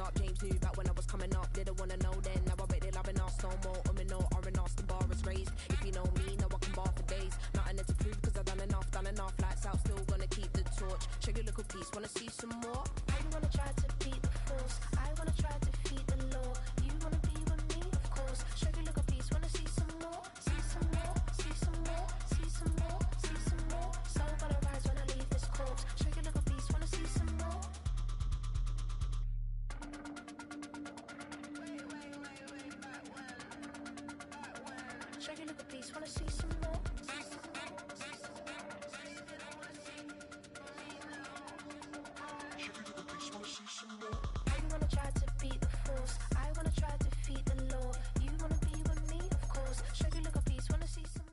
up. James knew back when I was coming up. Didn't wanna know then. Now I bet they loving us no more. No R&R's, the bar is raised. If you know me, now I can bar for days. Nothing there to prove cause I've done enough. Lights out, still gonna keep the torch. Show you little piece, wanna see some more? I wanna try to beat the force. I wanna try to defeat the law. You wanna be with me, of course. Show you little piece, wanna see some more? See some more, see some more, see some more, see some more. So gonna rise when I leave this corpse. Show you little piece, wanna see some more? Show you little piece, wanna see some more? I wanna try to beat the force. I wanna try to defeat the law. You wanna be with me, of course. Show you look a piece, wanna see some.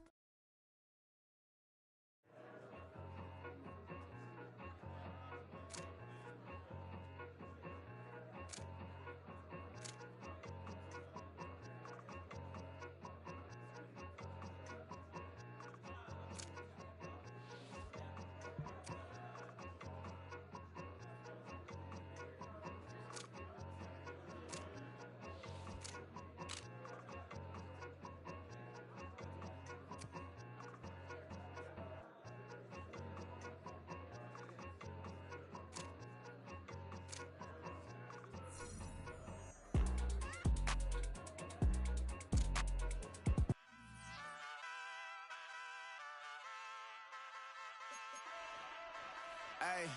Ay,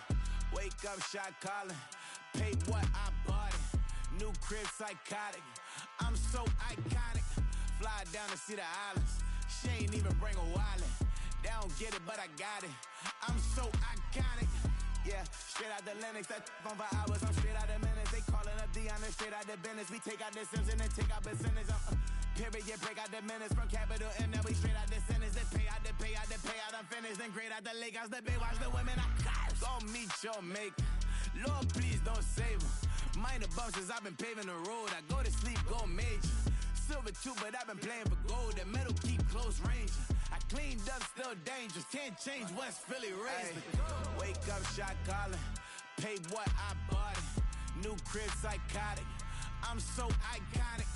wake up, shot calling. Pay what I bought it. New crib, psychotic. I'm so iconic. Fly down to see the islands. She ain't even bring a wallet. They don't get it, but I got it. I'm so iconic. Yeah, straight out the Lennox, that on for hours. I'm straight out the minutes. They calling up Dion and straight out the business. We take out the Sims and then take out percentage. Period, break out the minutes from capital and then we straight out the sentence. They pay out, they pay out, they pay out, I'm finished. Then grade out the lake house, the bay, watch the women, I curse. Go meet your maker. Lord, please don't save them. Minor bumps as I've been paving the road. I go to sleep, go major. Silver too, but I've been playing for gold. The metal keep close range. I cleaned up, still dangerous. Can't change West Philly raised. Wake up, shot calling. Pay what I bought it. New crib, psychotic. I'm so iconic.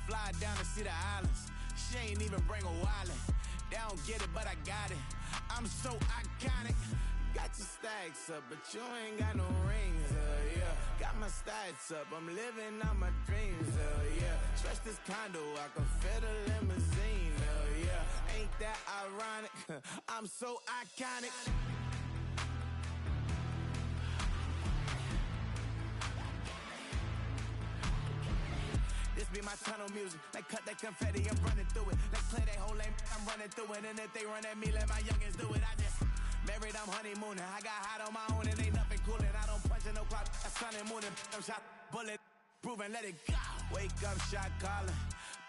Fly down to see the islands. She ain't even bring a wallet. They don't get it, but I got it. I'm so iconic. Got your stacks up, but you ain't got no rings, yeah. Got my stats up, I'm living out my dreams, yeah. Stretch this condo, I can fit a limousine, yeah. Ain't that ironic? I'm so iconic. This be my tunnel music. Like cut that confetti, I'm running through it. Like clear that whole lane, I'm running through it. And if they run at me, let my youngins do it. I just married, I'm honeymooning. I got hot on my own and ain't nothing coolin'. I don't punch in no clock, I sun and moonin'. I'm shot, bullet, proven, let it go. Wake up, shot calling.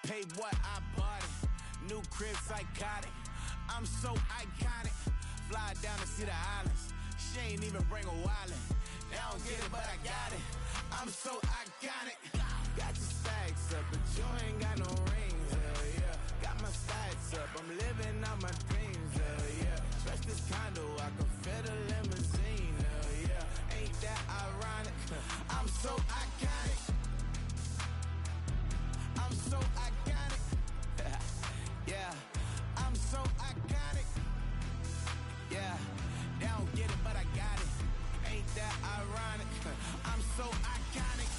Pay what I bought it. New crib, psychotic. I'm so iconic. Fly down to see the islands. She ain't even bring a wallet. They don't get it, but I got it. I'm so iconic. Got your stacks up, but you ain't got no rings, yeah. Got my stats up, I'm living out my dreams, yeah. Stretch this condo, I can fit a limousine, yeah. Ain't that ironic? I'm so iconic. I'm so iconic. Yeah, I'm so iconic. Yeah, they don't get it, but I got it. Ain't that ironic? I'm so iconic.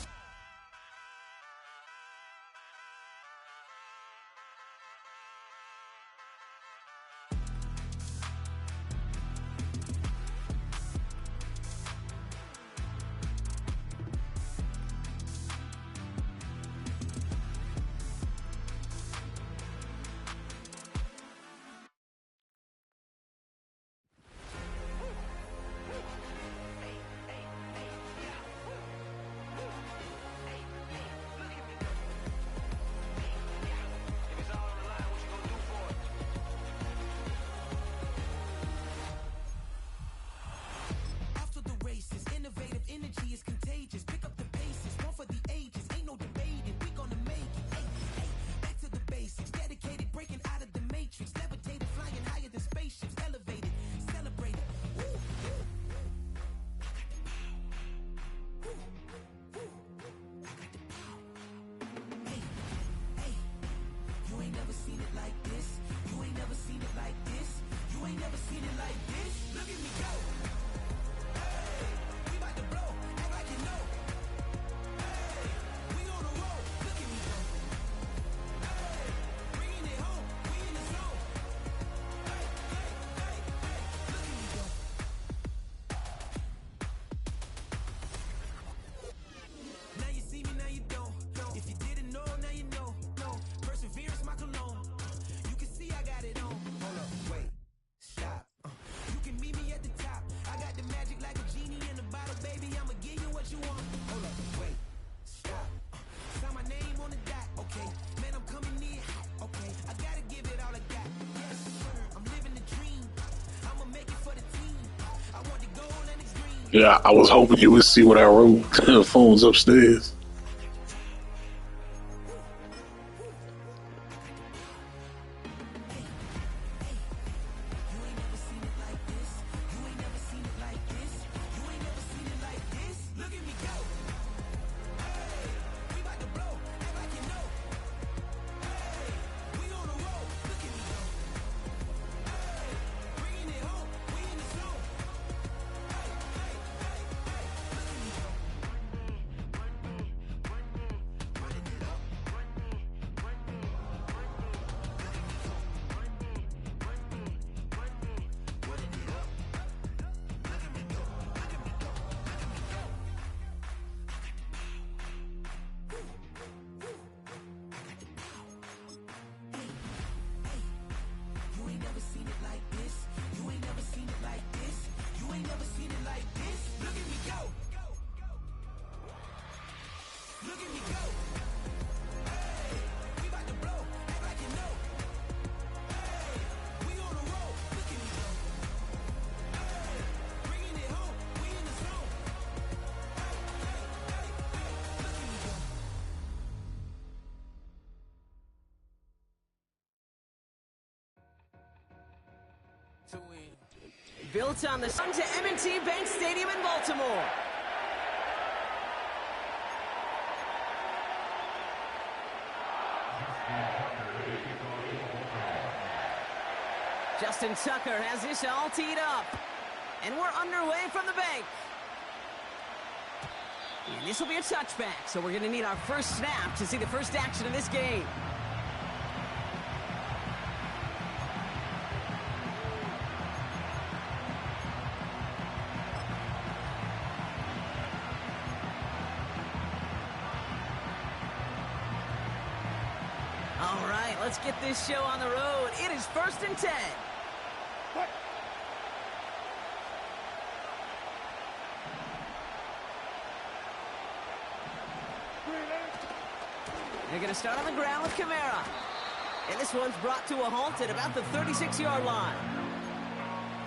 Yeah, I was hoping you would see what I wrote. Phones upstairs. Built on the sun to M&T Bank Stadium in Baltimore. Justin Tucker has this all teed up. And we're underway from the bank. And this will be a touchback, so we're going to need our first snap to see the first action of this game. All right, let's get this show on the road. It is 1st and 10. They're going to start on the ground with Kamara. And this one's brought to a halt at about the 36-yard line.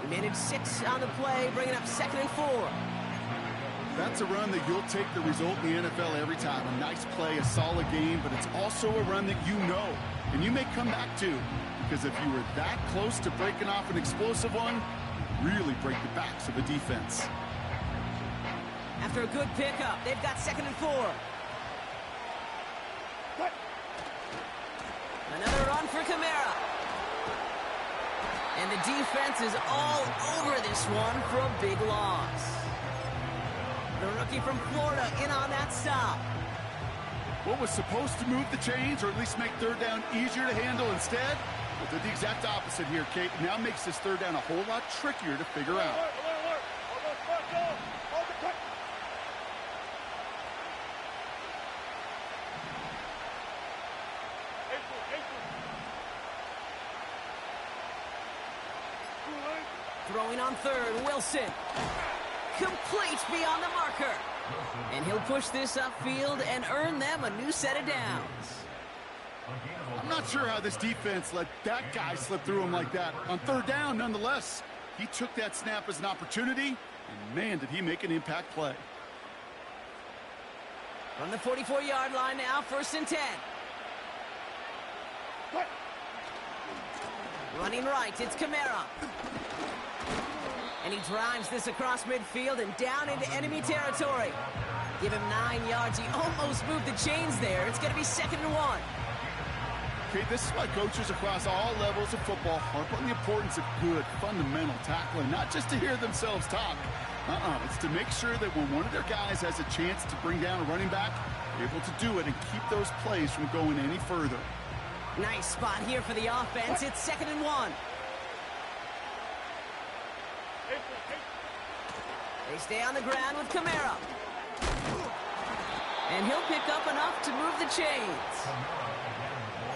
We managed 6 on the play, bringing up 2nd and 4. That's a run that you'll take the result in the NFL every time. A nice play, a solid game, but it's also a run that you know and you may come back to, because if you were that close to breaking off an explosive one, you really break the backs of a defense. After a good pickup, they've got 2nd and 4. Another run for Kamara. And the defense is all over this one for a big loss. The rookie from Florida in on that stop. What was supposed to move the chains, or at least make 3rd down easier to handle instead, well, did the exact opposite here, Kate. Now makes this 3rd down a whole lot trickier to figure out. Throwing on 3rd, Wilson. Complete beyond the marker. And he'll push this upfield and earn them a new set of downs. I'm not sure how this defense let that guy slip through him like that. On 3rd down, nonetheless, he took that snap as an opportunity, and man, did he make an impact play. From the 44-yard line now, 1st and 10. Running right, it's Kamara. And he drives this across midfield and down into enemy territory. Give him 9 yards. He almost moved the chains there. It's going to be 2nd and 1. Okay, this is why coaches across all levels of football harp on the importance of good, fundamental tackling, not just to hear themselves talk. It's to make sure that when one of their guys has a chance to bring down a running back, they're able to do it and keep those plays from going any further. Nice spot here for the offense. It's 2nd and 1. They stay on the ground with Kamara. And he'll pick up enough to move the chains.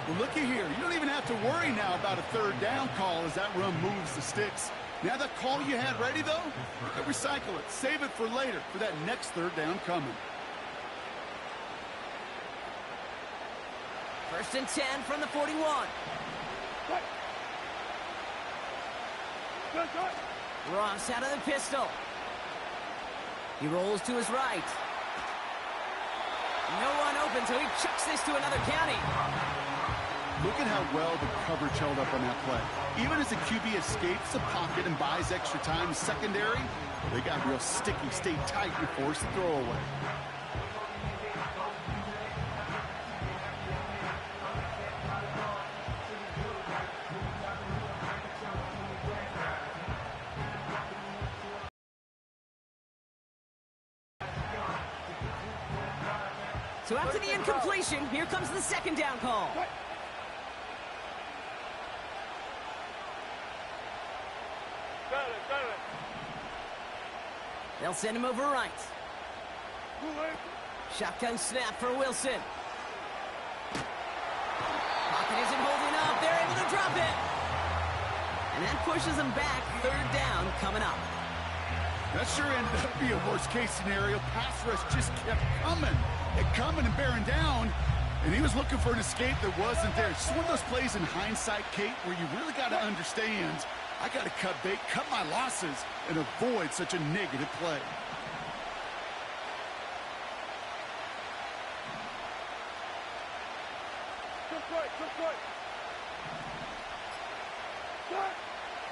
Well, looky here. You don't even have to worry now about a 3rd down call as that run moves the sticks. Now that call you had ready, though, you can recycle it. Save it for later for that next 3rd down coming. 1st and 10 from the 41. Ross out of the pistol. He rolls to his right. No one open, so he chucks this to another county. Look at how well the coverage held up on that play. Even as the QB escapes the pocket and buys extra time secondary, they got real sticky, stayed tight and forced the throw away. So after the incompletion, here comes the second down call. They'll send him over right. Shotgun snap for Wilson. Pocket isn't holding up. They're able to drop it. And that pushes them back. Third down coming up. That sure ended up being a worst-case scenario. Pass rush just kept coming and bearing down, and he was looking for an escape that wasn't there. It's one of those plays in hindsight, Kate, where you really got to understand, I got to cut bait, cut my losses, and avoid such a negative play.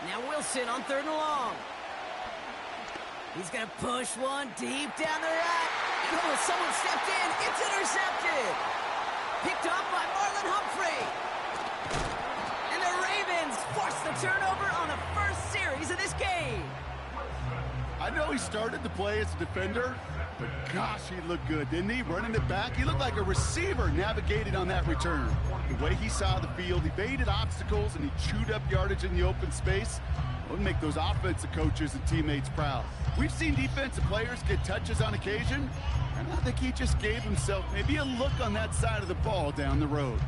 Now Wilson on third and long. He's going to push one deep down the right. Oh, someone stepped in. It's intercepted. Picked off by Marlon Humphrey. And the Ravens force the turnover on the first series of this game. I know he started the play as a defender, but gosh, he looked good, didn't he? Running it back, he looked like a receiver navigated on that return. The way he saw the field, he evaded obstacles, and he chewed up yardage in the open space. It would make those offensive coaches and teammates proud. We've seen defensive players get touches on occasion, and I think he just gave himself maybe a look on that side of the ball down the road.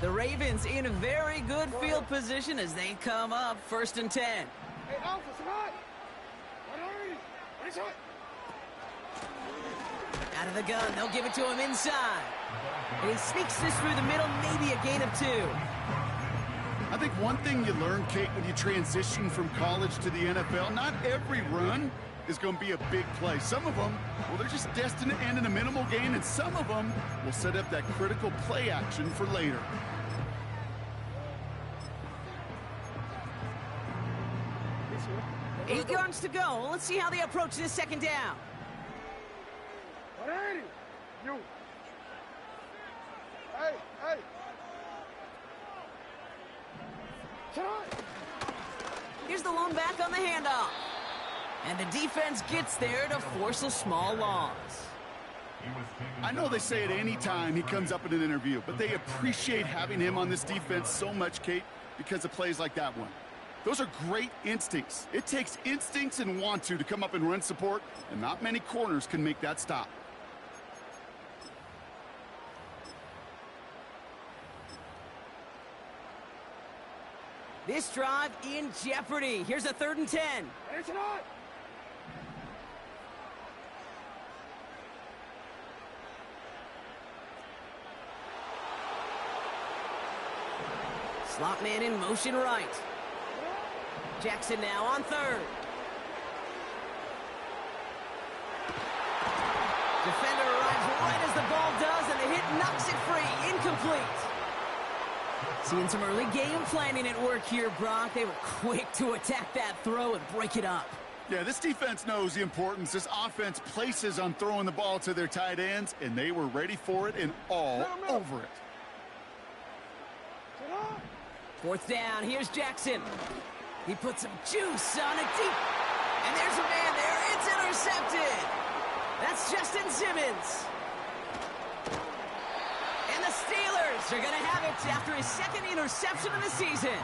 The Ravens in a very good field position as they come up 1st and 10. Out of the gun, they'll give it to him inside. And he sneaks this through the middle, maybe a gain of 2. I think one thing you learn, Kate, when you transition from college to the NFL, not every run is going to be a big play. Some of them, well, they're just destined to end in a minimal gain, and some of them will set up that critical play action for later. Eight yards to go. Let's see how they approach this second down. Here's the lone back on the handoff. And the defense gets there to force a small loss. I know they say it any time he comes up in an interview, but they appreciate having him on this defense so much, Kate, because of plays like that one. Those are great instincts. It takes instincts and want to come up and run support, and not many corners can make that stop. This drive in jeopardy. Here's a 3rd and 10. Slot man in motion right. Jackson now on 3rd. Defender arrives right as the ball does, and the hit knocks it free. Incomplete. Seeing some early game planning at work here, Brock. They were quick to attack that throw and break it up. Yeah, this defense knows the importance this offense places on throwing the ball to their tight ends, and they were ready for it and all over it. 4th down, here's Jackson. He puts some juice on it deep. And there's a man there. It's intercepted. That's Justin Simmons. And the Steelers are going to have it after his 2nd interception of the season.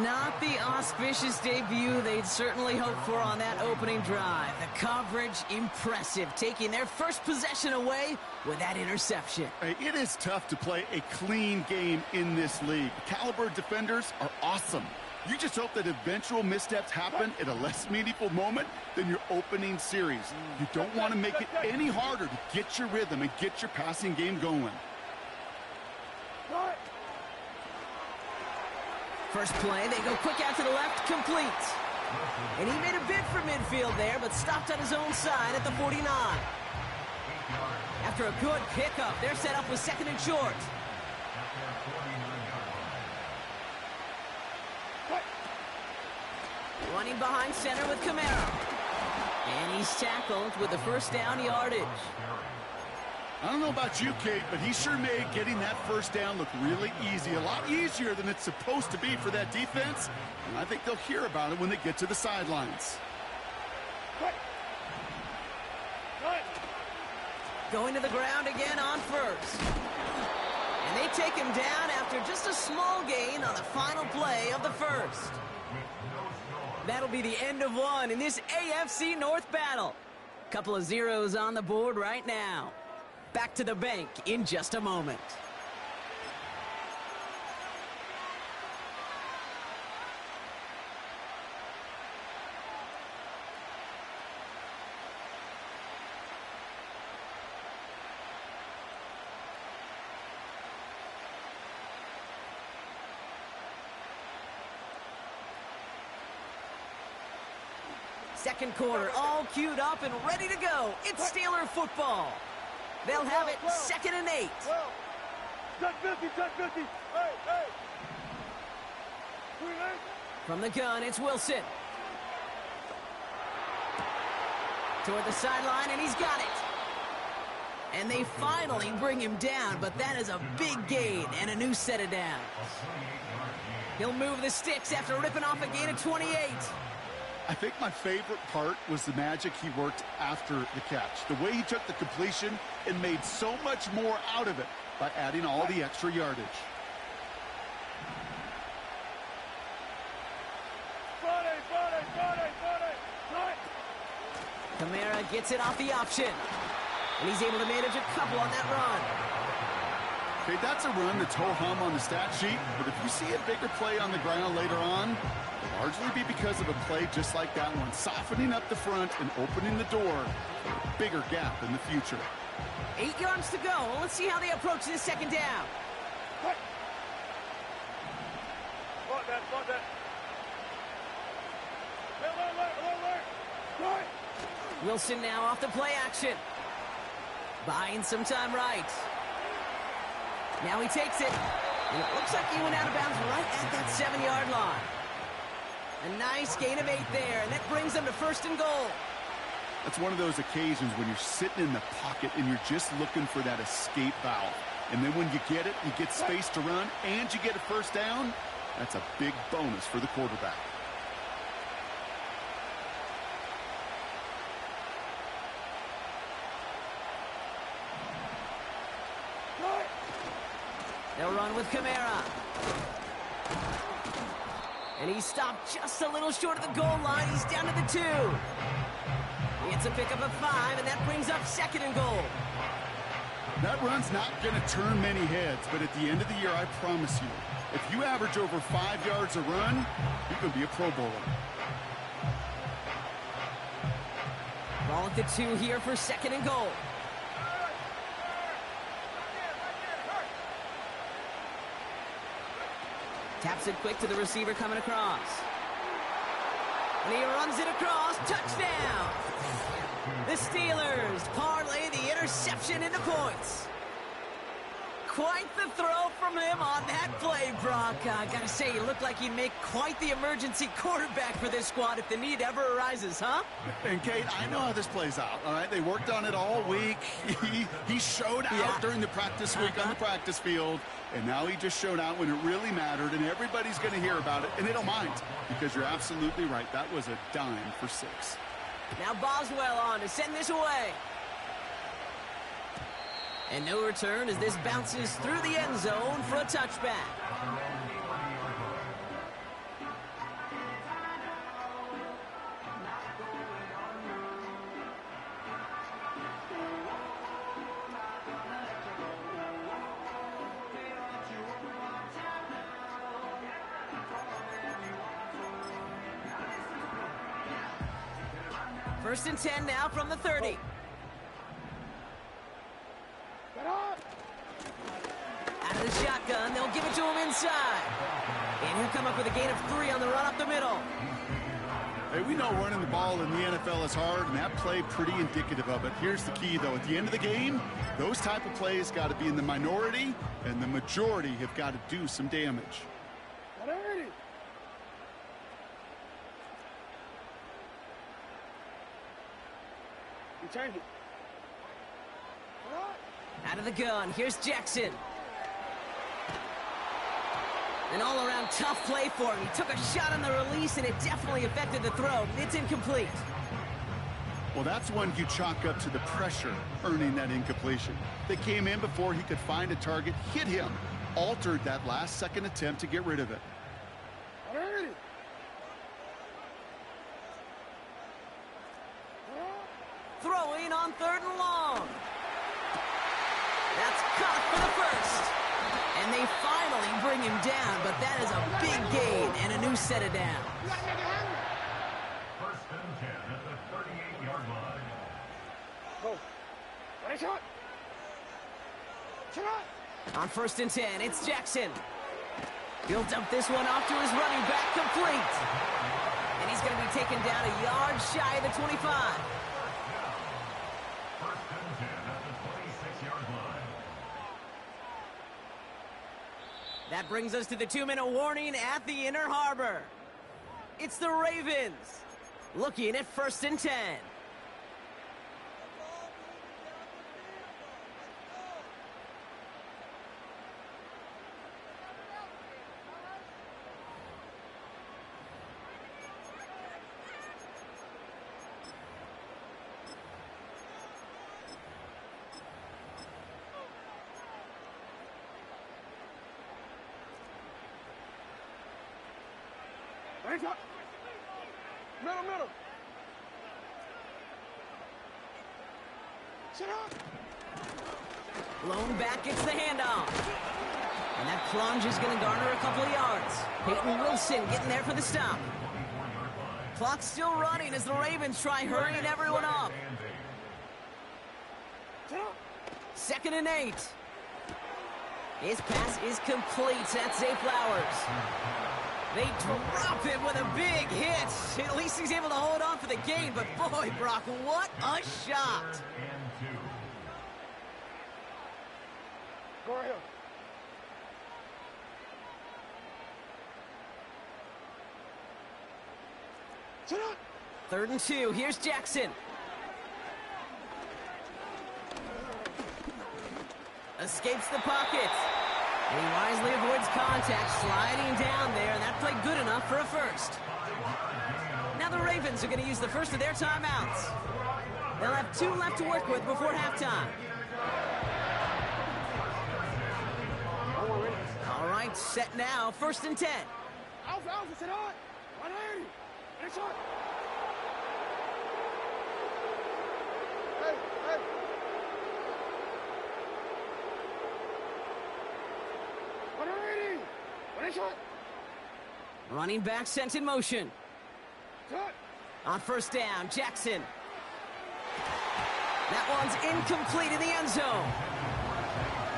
Not the auspicious debut they'd certainly hoped for on that opening drive. The coverage, impressive, taking their first possession away with that interception. Hey, it is tough to play a clean game in this league. Caliber defenders are awesome. You just hope that eventual missteps happen at a less meaningful moment than your opening series. You don't want to make it any harder to get your rhythm and get your passing game going. First play, they go quick out to the left, complete. And he made a bid for midfield there, but stopped on his own side at the 49. After a good pickup, they're set up with second and short. Running behind center with Kamara. And he's tackled with the first down yardage. I don't know about you, Kate, but he sure made getting that first down look really easy. A lot easier than it's supposed to be for that defense. And I think they'll hear about it when they get to the sidelines. Going to the ground again on first. And they take him down after just a small gain on the final play of the first. That'll be the end of one in this AFC North battle. Couple of zeros on the board right now. Back to the bank in just a moment. Second quarter, all queued up and ready to go. It's Steeler football. They'll have it 2nd and 8. Touch 50, touch 50. Hey. From the gun, it's Wilson. Toward the sideline, and he's got it. And they finally bring him down, but that is a big gain and a new set of downs. He'll move the sticks after ripping off a gain of 28. I think my favorite part was the magic he worked after the catch. The way he took the completion and made so much more out of it by adding all the extra yardage. Kamara gets it off the option. And he's able to manage a couple on that run. Okay, that's a run that's ho-hum on the stat sheet, but if you see a bigger play on the ground later on, it'll largely be because of a play just like that one, softening up the front and opening the door for a bigger gap in the future. 8 yards to go. Well, let's see how they approach this second down. Wilson now off the play action. Buying some time right. Now he takes it. And it looks like he went out of bounds right at that 7-yard line. A nice gain of 8 there, and that brings them to 1st and goal. That's one of those occasions when you're sitting in the pocket and you're just looking for that escape valve. And then when you get it, you get space to run, and you get a first down, that's a big bonus for the quarterback. They'll run with Kamara. And he stopped just a little short of the goal line. He's down to the 2. He gets a pickup of 5, and that brings up 2nd and goal. That run's not going to turn many heads, but at the end of the year, I promise you, if you average over 5 yards a run, you can be a Pro Bowler. Ball at the 2 here for 2nd and goal. Taps it quick to the receiver coming across. And he runs it across. Touchdown! The Steelers parlay the interception into points. Quite the throw from him on that play, Brock. I gotta say, he looked like he'd make quite the emergency quarterback for this squad if the need ever arises, huh? And Kate, I know how this plays out, all right? They worked on it all week. He showed out during the practice week on the practice field, and now he just showed out when it really mattered, and everybody's going to hear about it, and they don't mind, because you're absolutely right. That was a dime for 6. Now Boswell on to send this away. And no return as this bounces through the end zone for a touchback. First and 10 now from the 30. Out of the shotgun, they'll give it to him inside. And he'll come up with a gain of 3 on the run up the middle. Hey, we know running the ball in the NFL is hard, and that play pretty indicative of it. Here's the key, though. At the end of the game, those type of plays got to be in the minority, and the majority have got to do some damage. Change it. Out of the gun, here's Jackson. An all-around tough play for him. He took a shot on the release, and it definitely affected the throw. It's incomplete. Well, that's one you chalk up to the pressure earning that incompletion. They came in before he could find a target, hit him, altered that last-second attempt to get rid of it. Throwing on 3rd and long. That's caught for the first. And they finally bring him down, but that is a big gain and a new set of downs. First and 10 at the 38-yard line. Go. Ready, shot. Shot. On 1st and 10, it's Jackson. He'll dump this one off to his running back, complete. And he's going to be taken down a yard shy of the 25. That brings us to the 2-minute warning at the Inner Harbor. It's the Ravens looking at 1st and 10. Ready, shot. Middle. Shut up. Blown back, it's the handoff. And that plunge is going to garner a couple of yards. Peyton Wilson getting there for the stop. Clock's still running as the Ravens try hurrying everyone up. 2nd and 8. His pass is complete. That's Zay Flowers. They drop him with a big hit. At least he's able to hold on for the gain. But boy, Brock, what a shot. Go ahead. Shut up. 3rd and 2. Here's Jackson. Escapes the pocket. And he wisely avoids contact, sliding down there, and that played good enough for a first. Now the Ravens are going to use the first of their timeouts. They'll have 2 left to work with before halftime. All right, set now, 1st and 10. Alpha, sit on. 180. Next shot. Hey. Running back sent in motion. On 1st down, Jackson. That one's incomplete in the end zone.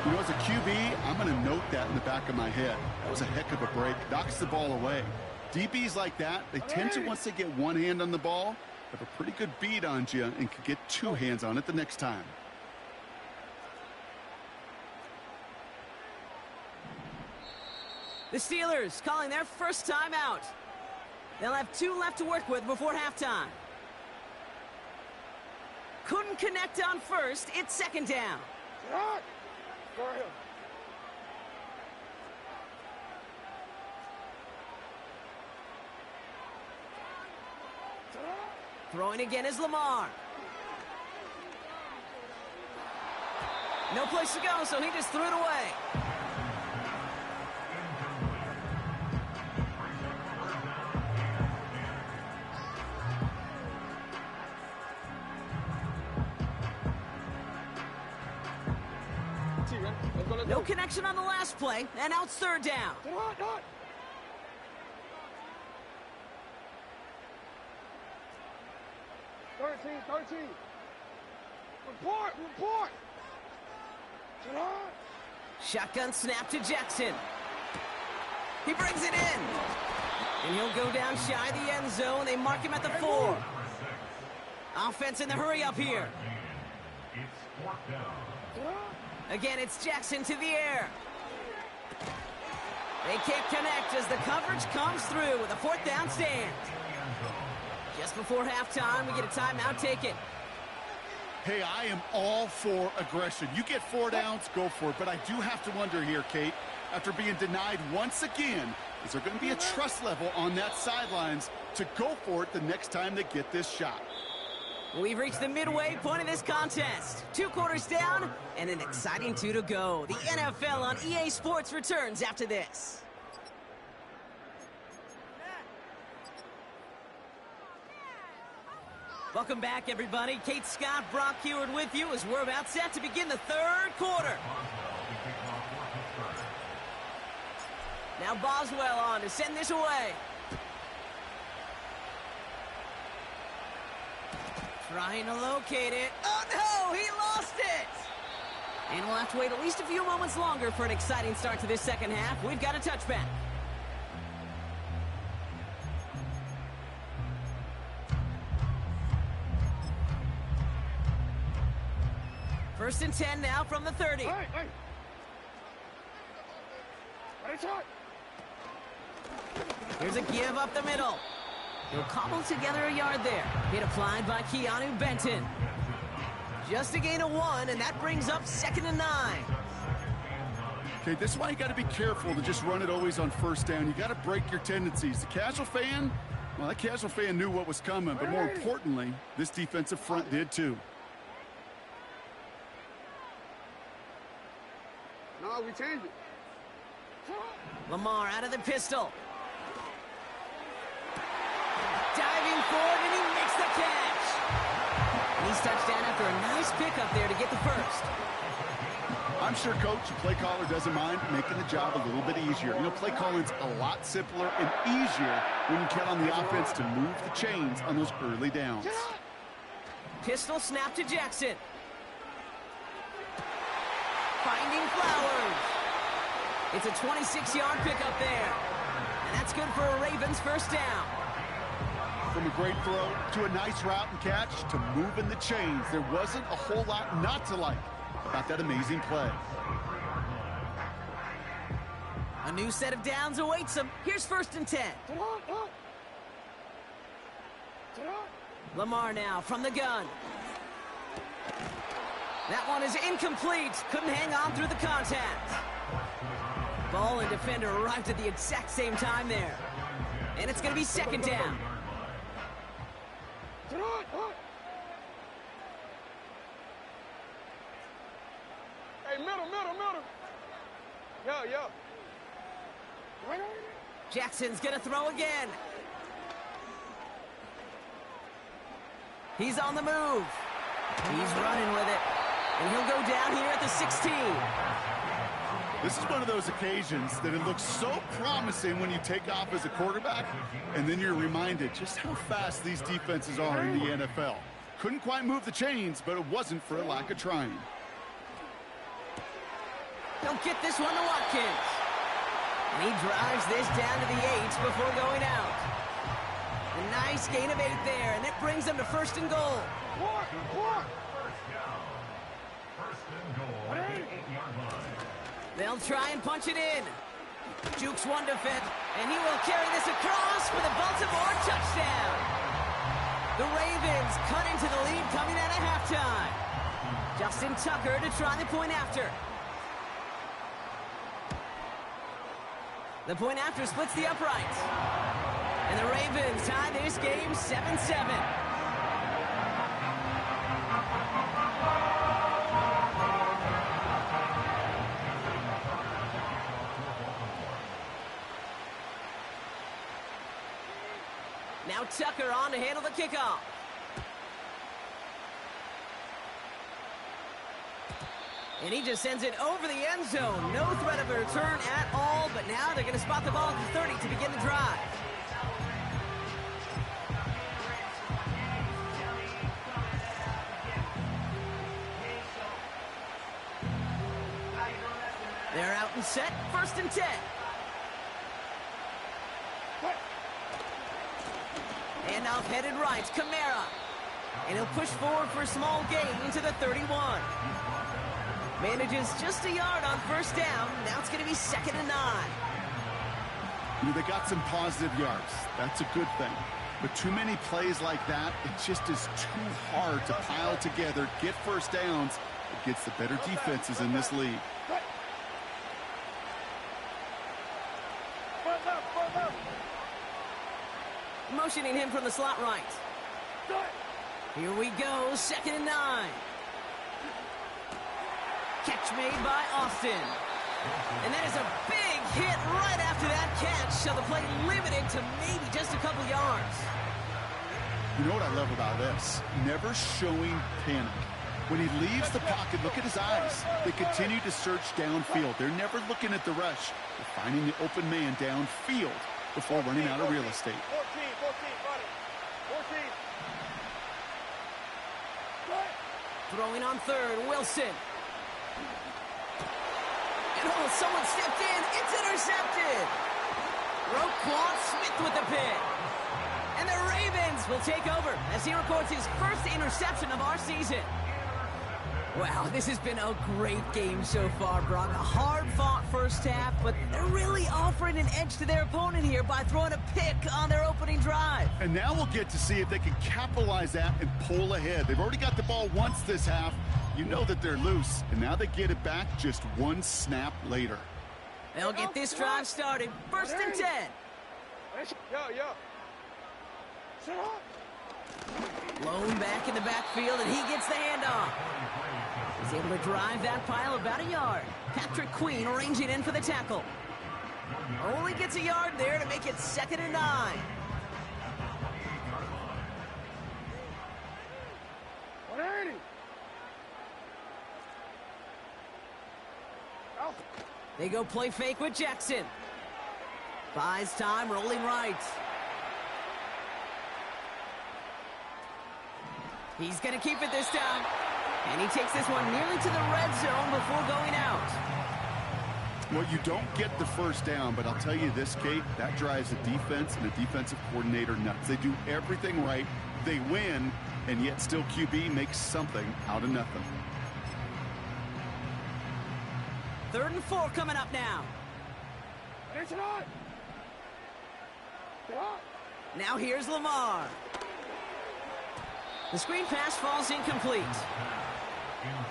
You know, as a QB, I'm going to note that in the back of my head. That was a heck of a break. Knocks the ball away. DBs like that, they tend to, once they get one hand on the ball, have a pretty good beat on you and can get 2 hands on it the next time. The Steelers calling their first timeout. They'll have 2 left to work with before halftime. Couldn't connect on 1st. It's 2nd down. Go ahead. Throwing again is Lamar. No place to go, so he just threw it away. No connection on the last play, and now it's 3rd down. 13. Report. Shotgun snap to Jackson. He brings it in. And he'll go down shy of the end zone. They mark him at the 4. Offense in the hurry up here. It's fourth down. Again, it's Jackson to the air. They can't connect as the coverage comes through with a 4th down stand. Just before halftime, we get a timeout taken. Hey, I am all for aggression. You get 4 downs, go for it. But I do have to wonder here, Kate, after being denied once again, is there going to be a trust level on that sidelines to go for it the next time they get this shot? We've reached the midway point of this contest. 2 quarters down and an exciting 2 to go. The NFL on EA Sports returns after this. Welcome back, everybody. Kate Scott, Brock Heward with you as we're about set to begin the 3rd quarter. Now Boswell on to send this away. Trying to locate it. Oh, no! He lost it! And we'll have to wait at least a few moments longer for an exciting start to this second half. We've got a touchback. First and 10 now from the 30. Hey, hey. Ready, shot. Here's a give up the middle. He'll cobble together a yard there. Hit applied by Keanu Benton. Just a gain of 1, and that brings up 2nd and 9. Okay, this is why you got to be careful to just run it always on 1st down. You got to break your tendencies. The casual fan, well, that casual fan knew what was coming, but more importantly, this defensive front did too. No, we changed it. Lamar out of the pistol. Diving forward, and he makes the catch. And he's touchdown after a nice pickup there to get the first. I'm sure coach and play caller doesn't mind making the job a little bit easier. You know, play calling's a lot simpler and easier when you count on the offense to move the chains on those early downs. Pistol snap to Jackson. Finding Flowers. It's a 26-yard pickup there. And that's good for a Ravens 1st down. From a great throw to a nice route and catch to moving the chains, there wasn't a whole lot not to like about that amazing play. A new set of downs awaits him. Here's 1st and 10. Lamar now from the gun. That one is incomplete. Couldn't hang on through the contact. Ball and defender arrived at the exact same time there. And it's going to be 2nd down. Hey, middle. Yo. Jackson's going to throw again. He's on the move. He's running with it. And he'll go down here at the 16. This is one of those occasions that it looks so promising when you take off as a quarterback, and then you're reminded just how fast these defenses are in the NFL. Couldn't quite move the chains, but it wasn't for a lack of trying. Don't get this one to Watkins. And he drives this down to the 8 before going out. A nice gain of 8 there, and that brings them to 1st and goal. They'll try and punch it in. Jukes one defender, and he will carry this across for the Baltimore touchdown. The Ravens cut into the lead coming out of halftime. Justin Tucker to try the point after. The point after splits the uprights. And the Ravens tie this game 7-7. Now Tucker on to handle the kickoff. And he just sends it over the end zone. No threat of a return at all, but now they're going to spot the ball at the 30 to begin the drive. They're out and set, 1st and 10. Handoff headed right, Kamara. And he'll push forward for a small gain to the 31. Manages just a yard on first down. Now it's going to be 2nd and 9. They got some positive yards. That's a good thing. But too many plays like that, it just is too hard to pile together, get first downs against the better defenses in this league. Motioning him from the slot right. Here we go, 2nd and 9. Catch made by Austin. And that is a big hit right after that catch, so the play limited to maybe just a couple yards. You know what I love about this? Never showing panic. When he leaves the pocket, look at his eyes. They continue to search downfield. They're never looking at the rush. They're finding the open man downfield before running out of real estate. 14, buddy. 14. Throwing on third, Wilson. And oh, someone stepped in. It's intercepted. Roquan Smith with the pick. And the Ravens will take over as he records his first interception of our season. Wow, this has been a great game so far, Brock. A hard-fought first half, but they're really offering an edge to their opponent here by throwing a pick on their opening drive. And now we'll get to see if they can capitalize that and pull ahead. They've already got the ball once this half. You know that they're loose, and now they get it back just one snap later. They'll get this drive started. 1st and 10. Yo. Sit up. Blown back in the backfield, and he gets the handoff. He's able to drive that pile about a yard. Patrick Queen arranging in for the tackle. Only gets a yard there to make it 2nd and 9. They go play fake with Jackson. Buys time, rolling right. He's going to keep it this time. And he takes this one nearly to the red zone before going out. Well, you don't get the first down, but I'll tell you this, Kate, that drives the defense and the defensive coordinator nuts. They do everything right. They win, and yet still QB makes something out of nothing. 3rd and 4 coming up now. Now here's Lamar. The screen pass falls incomplete.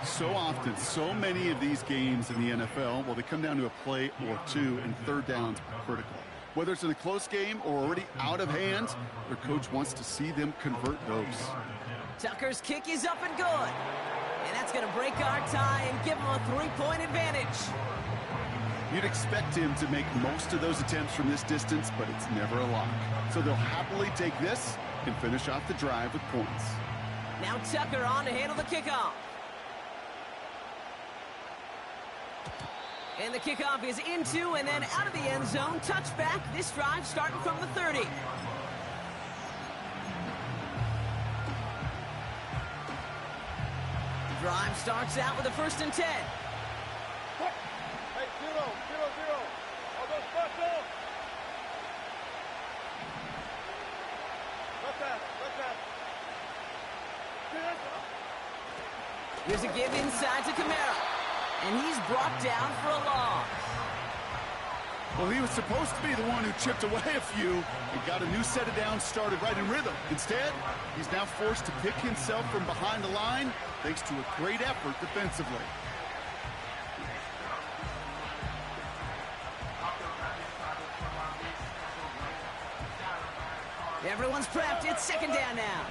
So often, so many of these games in the NFL, well, they come down to a play or two, and third downs are critical. Whether it's in a close game or already out of hand, their coach wants to see them convert those. Tucker's kick is up and good. And that's going to break our tie and give him a 3-point advantage. You'd expect him to make most of those attempts from this distance, but it's never a lock. So they'll happily take this and finish off the drive with points. Now Tucker on to handle the kickoff. And the kickoff is into and then out of the end zone. Touchback. This drive starting from the 30. Drive starts out with a 1st and 10. Hey, 0. All those special. Let that. Here's a give inside to Kamara. And he's brought down for a loss. Well, he was supposed to be the one who chipped away a few and got a new set of downs started right in rhythm. Instead, he's now forced to pick himself from behind the line thanks to a great effort defensively. Everyone's prepped. It's 2nd down now.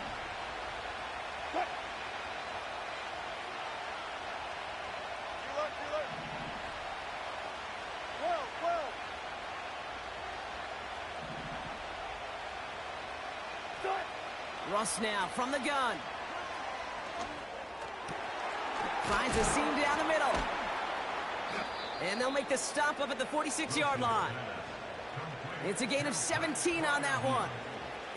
Russ now from the gun. Finds a seam down the middle. And they'll make the stop up at the 46-yard line. It's a gain of 17 on that one.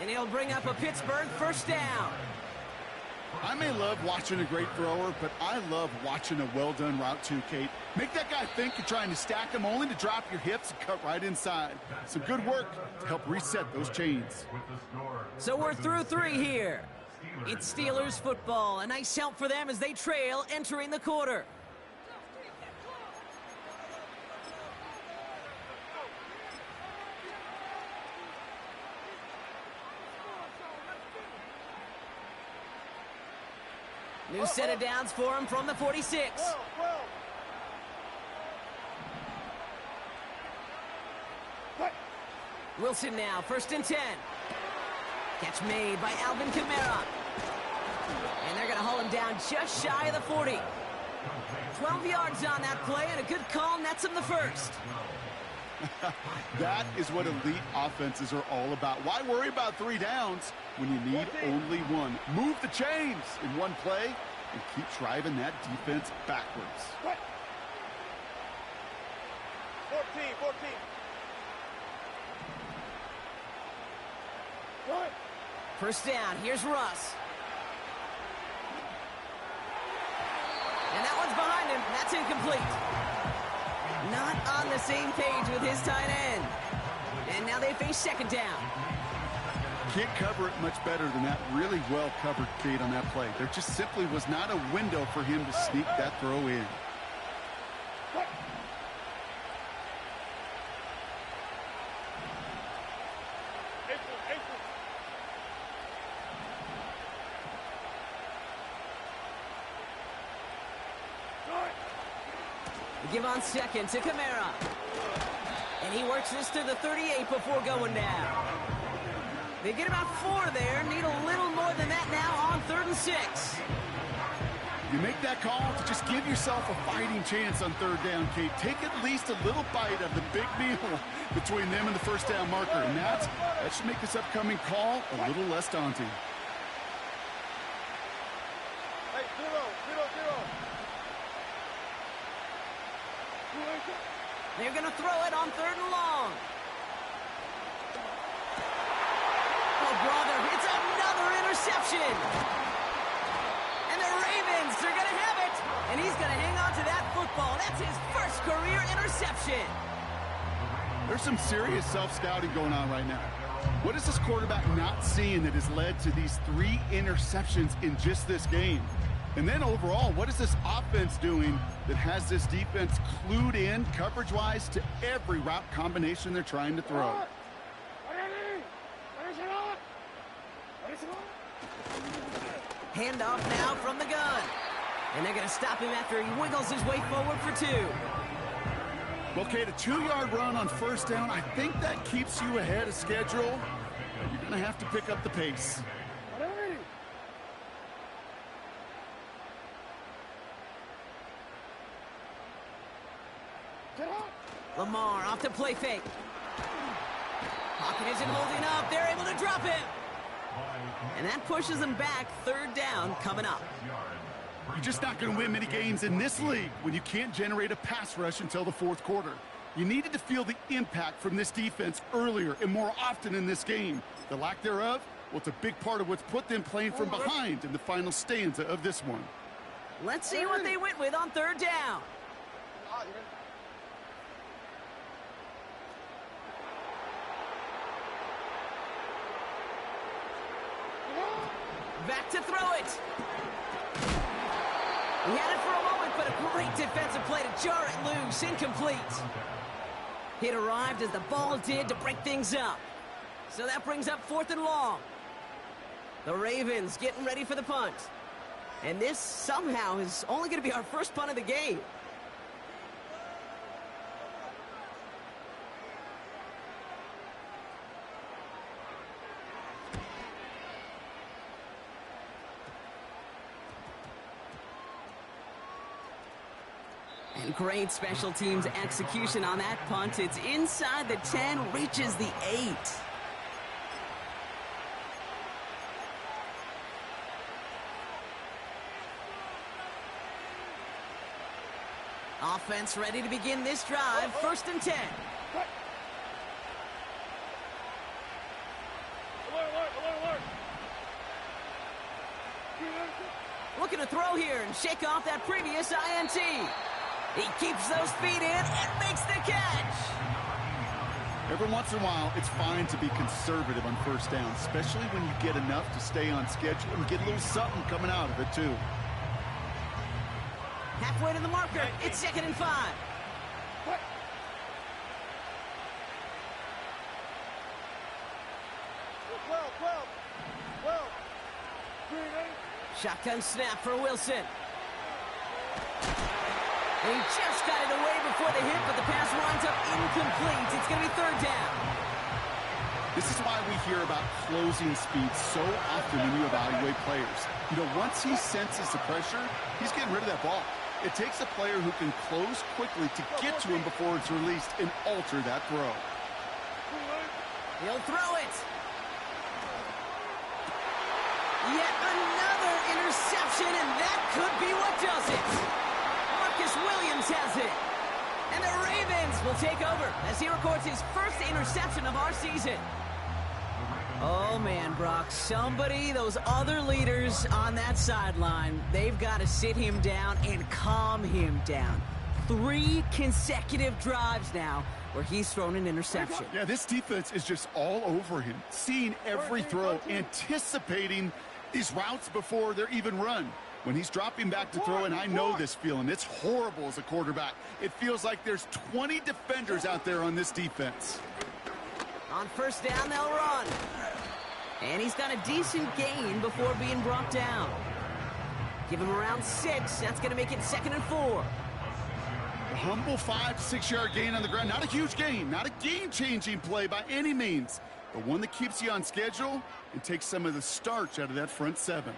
And he'll bring up a Pittsburgh 1st down. I may love watching a great thrower, but I love watching a well-done route too, Kate. Make that guy think you're trying to stack him only to drop your hips and cut right inside. Some good work to help reset those chains. So we're through 3 here. It's Steelers football. A nice help for them as they trail entering the quarter. New set of downs for him from the 46. Wilson now, 1st and 10. Catch made by Alvin Kamara. And they're going to haul him down just shy of the 40. 12 yards on that play, and a good call nets him the 1st. That is what elite offenses are all about. Why worry about 3 downs when you need only 1? Move the chains in one play and keep driving that defense backwards. 14. What? 1st down, here's Russ. And that one's behind him. That's incomplete. Not on the same page with his tight end. And now they face 2nd down. Can't cover it much better than that. Really well covered, Kate, on that play. There just simply was not a window for him to sneak that throw in. Give on 2nd to Kamara. And he works this to the 38 before going down. They get about 4 there. Need a little more than that now on 3rd and 6. You make that call to just give yourself a fighting chance on 3rd down, Kate. Take at least a little bite of the big meal between them and the 1st down marker. And that should make this upcoming call a little less daunting. Hey, 0. They're going to throw it on 3rd and long. Oh, brother, it's another interception. And the Ravens are going to have it. And he's going to hang on to that football. That's his 1st career interception. There's some serious self-scouting going on right now. What is this quarterback not seeing that has led to these 3 interceptions in just this game? And then overall, what is this offense doing that has this defense clued in coverage-wise to every route combination they're trying to throw? Handoff now from the gun. And they're going to stop him after he wiggles his way forward for 2. Okay, the 2-yard run on 1st down, I think that keeps you ahead of schedule. You're going to have to pick up the pace. Lamar off the play fake. Pocket isn't holding up. They're able to drop it. And that pushes them back. 3rd down coming up. You're just not going to win many games in this league when you can't generate a pass rush until the 4th quarter. You needed to feel the impact from this defense earlier and more often in this game. The lack thereof, well, it's a big part of what's put them playing from behind in the final stanza of this one. Let's see what they went with on 3rd down. Back to throw it. He had it for a moment, but a great defensive play to jar it loose. Incomplete. It arrived as the ball did to break things up. So that brings up 4th and long. The Ravens getting ready for the punt. And this somehow is only going to be our 1st punt of the game. And great special teams execution on that punt. It's inside the 10, reaches the 8. Offense ready to begin this drive. 1st and 10. Alert. looking to throw here and shake off that previous INT. He keeps those feet in and makes the catch. Every once in a while, it's fine to be conservative on first down, especially when you get enough to stay on schedule and get a little something coming out of it, too. Halfway to the marker. It's 2nd and 5. Shotgun snap for Wilson. And he just got it away before the hit, but the pass winds up incomplete. It's going to be 3rd down. This is why we hear about closing speed so often when you evaluate players. You know, once he senses the pressure, he's getting rid of that ball. It takes a player who can close quickly to get to him before it's released and alter that throw. He'll throw it. Yet another interception, and that could be what does it. Marcus Williams has it. And the Ravens will take over as he records his first interception of our season. Oh, man, Brock, those other leaders on that sideline, they've got to sit him down and calm him down. 3 consecutive drives now where he's thrown an interception. Yeah, this defense is just all over him, seeing every throw, anticipating these routes before they're even run. When he's dropping back to throw, and I know this feeling, it's horrible as a quarterback. It feels like there's 20 defenders out there on this defense. On first down, they'll run. And he's got a decent gain before being brought down. Give him around 6. That's going to make it 2nd and 4. A humble 5-6 yard gain on the ground. Not a huge gain, not a game-changing play by any means, but one that keeps you on schedule and takes some of the starch out of that front 7.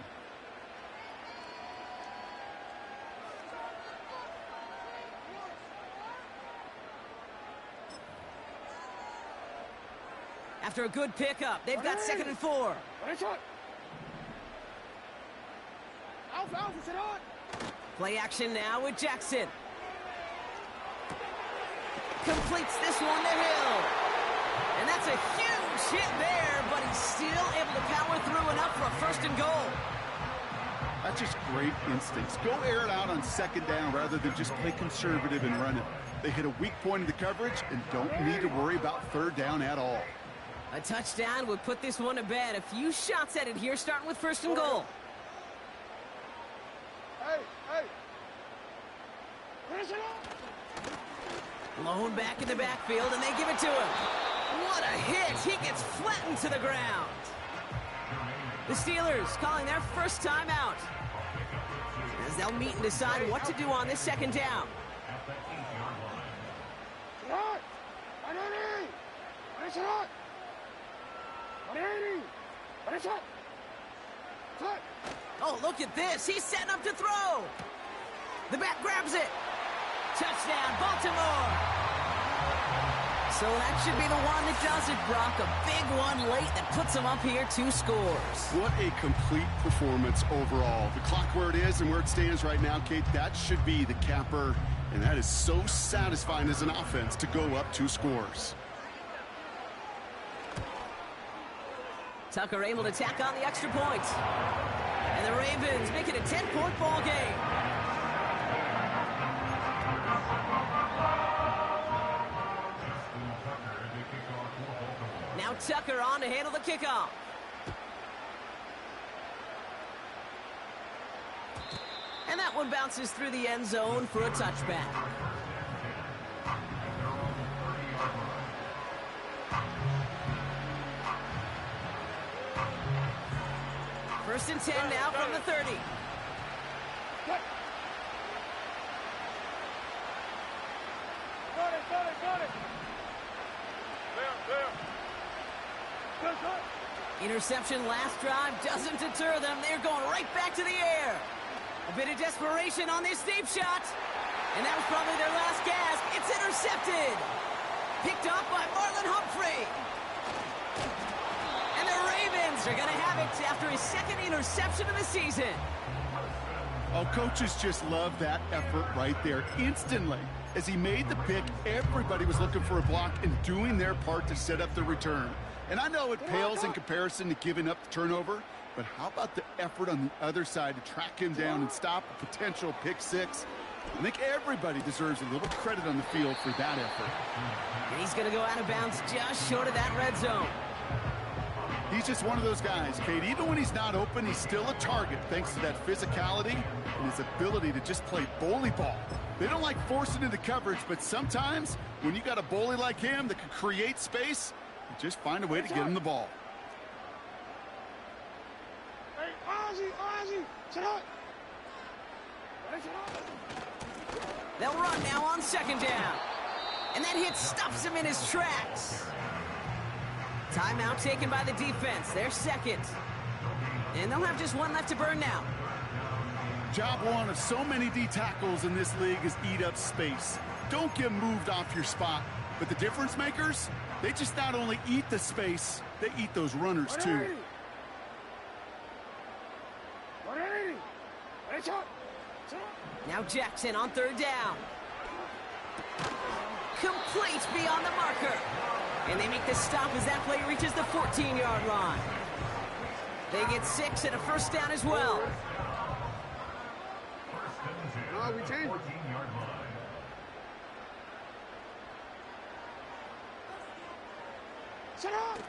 After a good pickup, they've got 2nd and 4. Play action now with Jackson. Completes this one to Hill. And that's a huge hit there, but he's still able to power through enough for a 1st and goal. That's just great instincts. Go air it out on 2nd down rather than just play conservative and run it. They hit a weak point in the coverage and don't need to worry about 3rd down at all. A touchdown would put this one to bed. A few shots at it here, starting with 1st and goal. Lone back in the backfield, and they give it to him. What a hit! He gets flattened to the ground. The Steelers calling their first timeout as they'll meet and decide what to do on this 2nd down. Oh, look at this. He's setting up to throw. The back grabs it. Touchdown, Baltimore. So that should be the one that does it, Brock. A big one late that puts them up here 2 scores. What a complete performance overall. The clock where it is and where it stands right now, Kate, that should be the capper. And that is so satisfying as an offense to go up 2 scores. Tucker able to tack on the extra point. And the Ravens make it a 10-point ball game. Now Tucker on to handle the kickoff. And that one bounces through the end zone for a touchback. First and 10 now from the 30. Got it. Interception last drive doesn't deter them. They're going right back to the air. A bit of desperation on this deep shot. And that was probably their last gasp. It's intercepted. Picked up by Marlon Humphrey. And the Ravens are going to have it after his 2nd interception of the season. Oh, coaches just love that effort right there. Instantly, as he made the pick, everybody was looking for a block and doing their part to set up the return. And I know it pales in comparison to giving up the turnover, But how about the effort on the other side to track him down and stop a potential pick six? I think everybody deserves a little credit on the field for that effort. And he's going to go out of bounds just short of that red zone. He's just one of those guys, Kate. Even when he's not open, he's still a target thanks to that physicality and his ability to just play bully ball. They don't like forcing into coverage, but sometimes when you got a bully like him that can create space, you just find a way to get him the ball. Hey, Ozzy, shut up. They'll run now on second down. And that hit stops him in his tracks. Timeout taken by the defense. They're second. And they'll have just one left to burn now. Job one of so many D tackles in this league is eat up space. Don't get moved off your spot. But the difference makers, they just not only eat the space, they eat those runners too. Now Jackson on third down. Complete beyond the marker. And they make the stop as that play reaches the 14-yard line. They get 6 and a first down as well. No, we changed. 14-yard line. Shut up.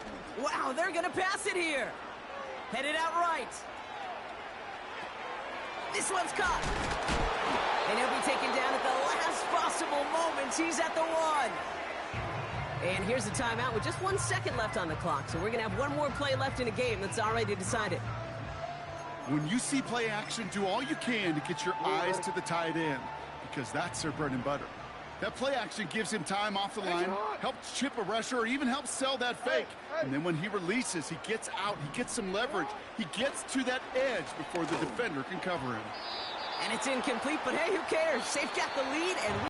Wow, they're going to pass it here. Headed out right. This one's caught. And he'll be taken down at the last possible moment. He's at the 1. And here's the timeout with just 1 second left on the clock. So we're going to have one more play left in a game that's already decided. When you see play action, do all you can to get your eyes to the tight end, because that's their bread and butter. That play action gives him time off the line, helps chip a rusher, or even helps sell that fake. And then when he releases, he gets out, he gets some leverage. He gets to that edge before the defender can cover him. And it's incomplete, but hey, who cares? They've got the lead, and